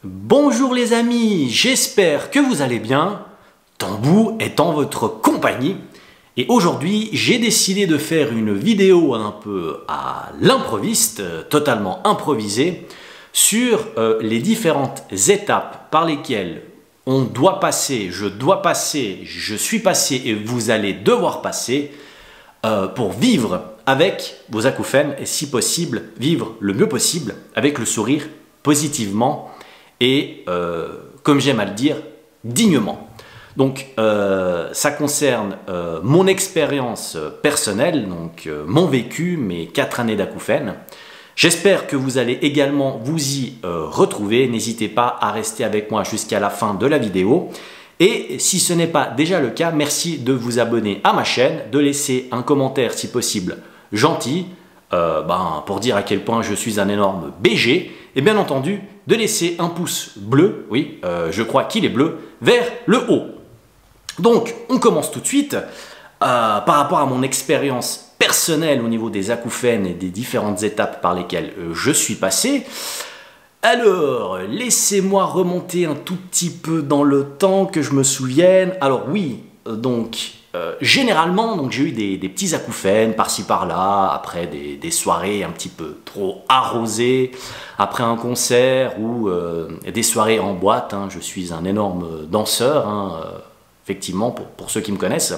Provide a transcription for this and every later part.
Bonjour les amis, j'espère que vous allez bien. Tambou est en votre compagnie. Et aujourd'hui, j'ai décidé de faire une vidéo un peu à l'improviste, totalement improvisée, sur les différentes étapes par lesquelles on doit passer, je dois passer, je suis passé et vous allez devoir passer pour vivre avec vos acouphènes et si possible, vivre le mieux possible avec le sourire positivement et, comme j'aime à le dire, dignement. Donc, ça concerne mon expérience personnelle, donc mon vécu, mes 4 années d'acouphènes. J'espère que vous allez également vous y retrouver. N'hésitez pas à rester avec moi jusqu'à la fin de la vidéo. Et si ce n'est pas déjà le cas, merci de vous abonner à ma chaîne, de laisser un commentaire si possible gentil, pour dire à quel point je suis un énorme BG, et bien entendu, de laisser un pouce bleu, oui, je crois qu'il est bleu, vers le haut. Donc, on commence tout de suite. Par rapport à mon expérience personnelle au niveau des acouphènes et des différentes étapes par lesquelles je suis passé, alors, laissez-moi remonter un tout petit peu dans le temps que je me souvienne. Alors oui, donc, généralement, j'ai eu des petits acouphènes par-ci par-là, après des soirées un petit peu trop arrosées, après un concert ou des soirées en boîte. Hein, je suis un énorme danseur, hein, effectivement, pour ceux qui me connaissent.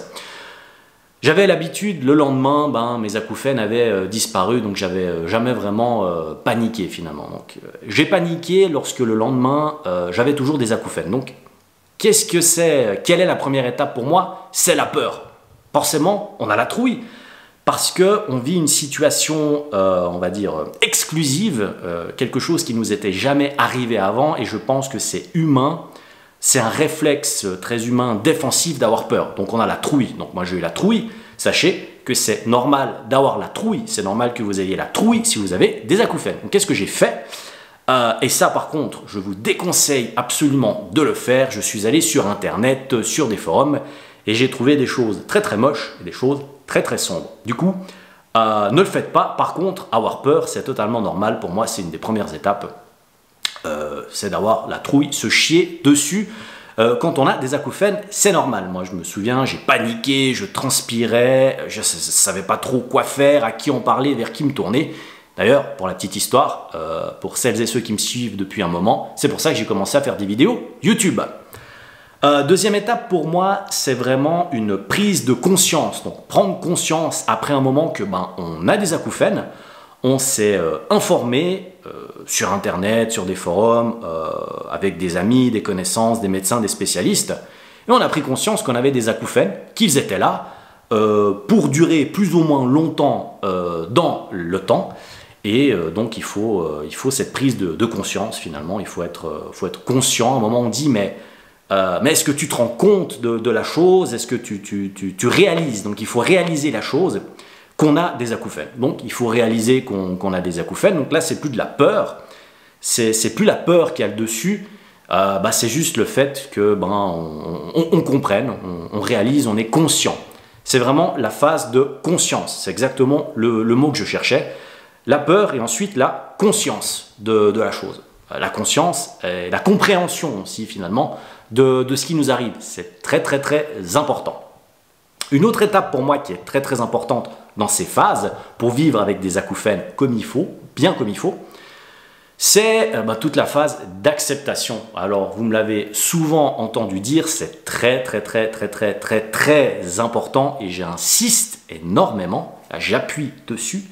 J'avais l'habitude, le lendemain, mes acouphènes avaient disparu, donc j'avais jamais vraiment paniqué finalement. Donc j'ai paniqué lorsque le lendemain, j'avais toujours des acouphènes. Donc qu'est-ce que c'est? Quelle est la première étape pour moi? C'est la peur. Forcément, on a la trouille, parce qu'on vit une situation, on va dire, exclusive, quelque chose qui nous était jamais arrivé avant, et je pense que c'est humain. C'est un réflexe très humain défensif d'avoir peur. Donc on a la trouille. Donc moi j'ai eu la trouille. Sachez que c'est normal d'avoir la trouille. C'est normal que vous ayez la trouille si vous avez des acouphènes. Donc qu'est-ce que j'ai fait? Et ça par contre, je vous déconseille absolument de le faire. Je suis allé sur internet, sur des forums, et j'ai trouvé des choses très très moches et des choses très très sombres. Du coup, ne le faites pas. Par contre, avoir peur, c'est totalement normal. Pour moi, c'est une des premières étapes. C'est d'avoir la trouille, se chier dessus. Quand on a des acouphènes, c'est normal. Moi, je me souviens, j'ai paniqué, je transpirais, je ne savais pas trop quoi faire, à qui en parler, vers qui me tourner. D'ailleurs, pour la petite histoire, pour celles et ceux qui me suivent depuis un moment, c'est pour ça que j'ai commencé à faire des vidéos YouTube. Deuxième étape pour moi, c'est vraiment une prise de conscience. Donc, prendre conscience après un moment que on a des acouphènes. On s'est informé sur internet, sur des forums, avec des amis, des connaissances, des médecins, des spécialistes, et on a pris conscience qu'on avait des acouphènes, qu'ils étaient là, pour durer plus ou moins longtemps dans le temps, et donc il faut cette prise de conscience finalement, il faut être conscient. À un moment on dit mais est-ce que tu te rends compte de la chose, est-ce que tu réalises? Donc il faut réaliser la chose, qu'on a des acouphènes. Donc il faut réaliser qu'on a des acouphènes. Donc là, c'est plus de la peur, c'est plus la peur qui a le dessus, c'est juste le fait que on comprenne, on réalise, on est conscient. C'est vraiment la phase de conscience, c'est exactement le mot que je cherchais. La peur et ensuite la conscience de la chose. La conscience et la compréhension aussi finalement de ce qui nous arrive. C'est très très très important. Une autre étape pour moi qui est très très importante dans ces phases, pour vivre avec des acouphènes comme il faut, bien comme il faut, c'est toute la phase d'acceptation. Alors vous me l'avez souvent entendu dire, c'est très très très très très très très important, et j'insiste énormément, j'appuie dessus.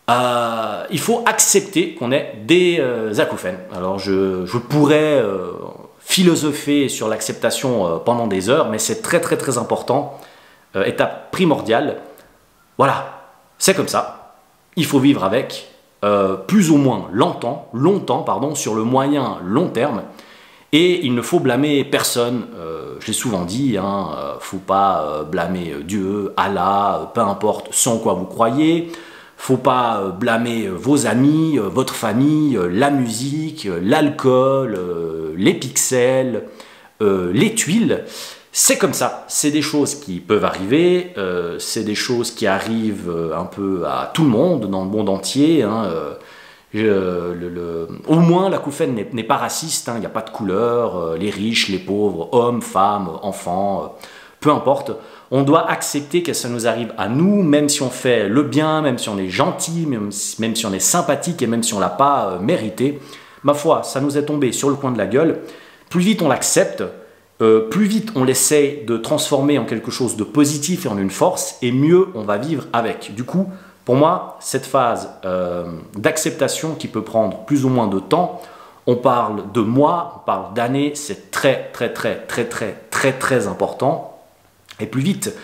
Il faut accepter qu'on ait des acouphènes. Alors je pourrais philosopher sur l'acceptation pendant des heures, mais c'est très très très important, étape primordiale. Voilà, c'est comme ça. Il faut vivre avec, plus ou moins longtemps, sur le moyen long terme, et il ne faut blâmer personne. Je l'ai souvent dit, faut pas blâmer Dieu, Allah, peu importe ce en quoi vous croyez. Faut pas blâmer vos amis, votre famille, la musique, l'alcool, les pixels, les tuiles. C'est comme ça, c'est des choses qui peuvent arriver, c'est des choses qui arrivent un peu à tout le monde, dans le monde entier. Au moins, l'acouphène n'est pas raciste, hein, il n'y a pas de couleur, les riches, les pauvres, hommes, femmes, enfants, peu importe. On doit accepter que ça nous arrive à nous, même si on fait le bien, même si on est gentil, même si on est sympathique et même si on ne l'a pas mérité. Ma foi, ça nous est tombé sur le coin de la gueule. Plus vite on l'accepte, plus vite on l'essaye de transformer en quelque chose de positif et en une force, et mieux on va vivre avec. Du coup, pour moi, cette phase d'acceptation qui peut prendre plus ou moins de temps, on parle de mois, on parle d'années, c'est très important. Et plus vite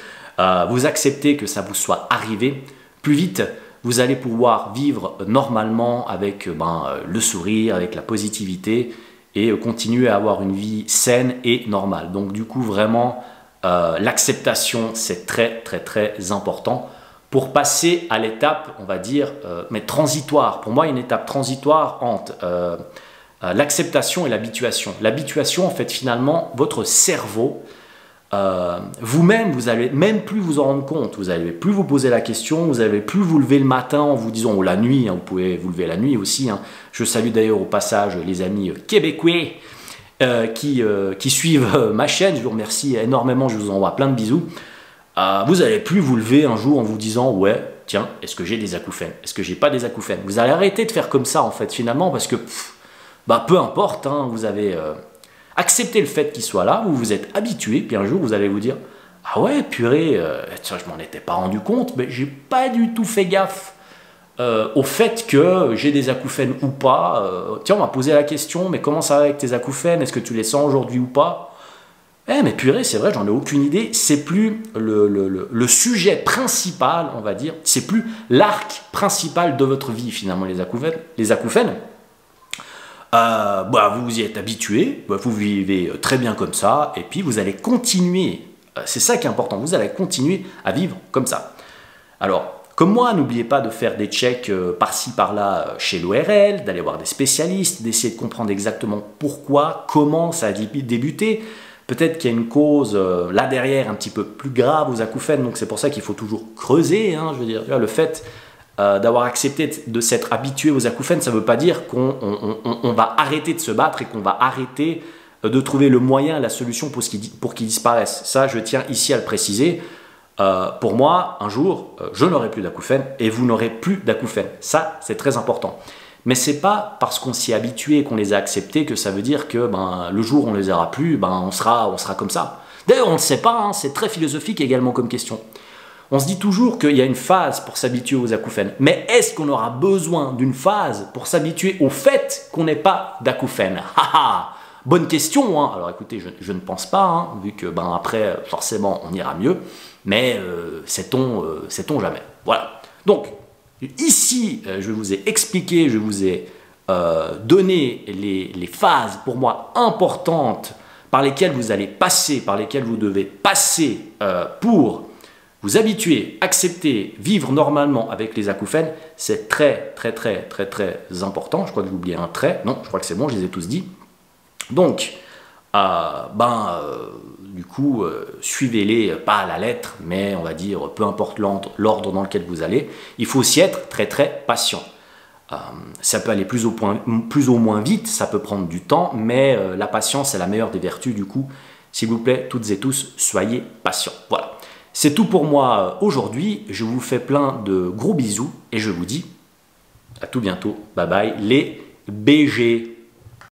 vous acceptez que ça vous soit arrivé, plus vite vous allez pouvoir vivre normalement avec le sourire, avec la positivité et continuer à avoir une vie saine et normale. Donc du coup, vraiment, l'acceptation, c'est très important pour passer à l'étape, on va dire, mais transitoire. Pour moi, une étape transitoire entre l'acceptation et l'habituation. L'habituation, en fait, finalement, votre cerveau, vous-même, vous allez même plus vous en rendre compte, vous n'allez plus vous poser la question, vous n'allez plus vous lever le matin en vous disant, ou la nuit, hein, vous pouvez vous lever la nuit aussi, hein. Je salue d'ailleurs au passage les amis québécois qui suivent ma chaîne, je vous remercie énormément, je vous envoie plein de bisous. Vous n'allez plus vous lever un jour en vous disant, ouais, tiens, est-ce que j'ai des acouphènes, est-ce que j'ai pas des acouphènes? Vous allez arrêter de faire comme ça en fait finalement, parce que peu importe, hein, vous avez accepté le fait qu'il soit là, vous vous êtes habitué, puis un jour vous allez vous dire, ah ouais, purée, tiens, je m'en étais pas rendu compte, mais j'ai pas du tout fait gaffe au fait que j'ai des acouphènes ou pas. Tiens, on m'a posé la question, mais comment ça va avec tes acouphènes? Est-ce que tu les sens aujourd'hui ou pas? Eh mais purée, c'est vrai, j'en ai aucune idée. C'est plus le sujet principal, on va dire. C'est plus l'arc principal de votre vie, finalement, les acouphènes. Les acouphènes, vous vous y êtes habitué, vous vivez très bien comme ça, et puis vous allez continuer. C'est ça qui est important, vous allez continuer à vivre comme ça. Alors, comme moi, n'oubliez pas de faire des checks par-ci, par-là chez l'ORL, d'aller voir des spécialistes, d'essayer de comprendre exactement pourquoi, comment ça a débuté. Peut-être qu'il y a une cause là derrière un petit peu plus grave aux acouphènes, donc c'est pour ça qu'il faut toujours creuser. Hein, je veux dire, le fait d'avoir accepté de s'être habitué aux acouphènes, ça ne veut pas dire qu'on va arrêter de se battre et qu'on va arrêter de trouver le moyen, la solution pour qu'ils disparaissent. Ça, je tiens ici à le préciser. Pour moi, un jour, je n'aurai plus d'acouphènes et vous n'aurez plus d'acouphènes. Ça, c'est très important. Mais ce n'est pas parce qu'on s'y est habitué et qu'on les a acceptés que ça veut dire que le jour où on ne les aura plus, on sera comme ça. D'ailleurs, on ne le sait pas, hein, c'est très philosophique également comme question. On se dit toujours qu'il y a une phase pour s'habituer aux acouphènes. Mais est-ce qu'on aura besoin d'une phase pour s'habituer au fait qu'on n'ait pas d'acouphènes? Bonne question, hein. Alors écoutez, je ne pense pas, hein, vu que après, forcément, on ira mieux. Mais sait-on jamais. Voilà. Donc, ici, je vous ai expliqué, je vous ai donné les phases pour moi importantes par lesquelles vous allez passer, par lesquelles vous devez passer pour vous habituer, accepter, vivre normalement avec les acouphènes. C'est très important. Je crois que j'ai oublié un trait. Non, je crois que c'est bon, je les ai tous dit. Donc, du coup, suivez-les pas à la lettre, mais on va dire, peu importe l'ordre dans lequel vous allez, il faut aussi être très patient. Ça peut aller plus ou moins vite, ça peut prendre du temps, mais la patience est la meilleure des vertus. Du coup, s'il vous plaît, toutes et tous, soyez patients. Voilà, c'est tout pour moi aujourd'hui. Je vous fais plein de gros bisous et je vous dis à tout bientôt. Bye bye les BG.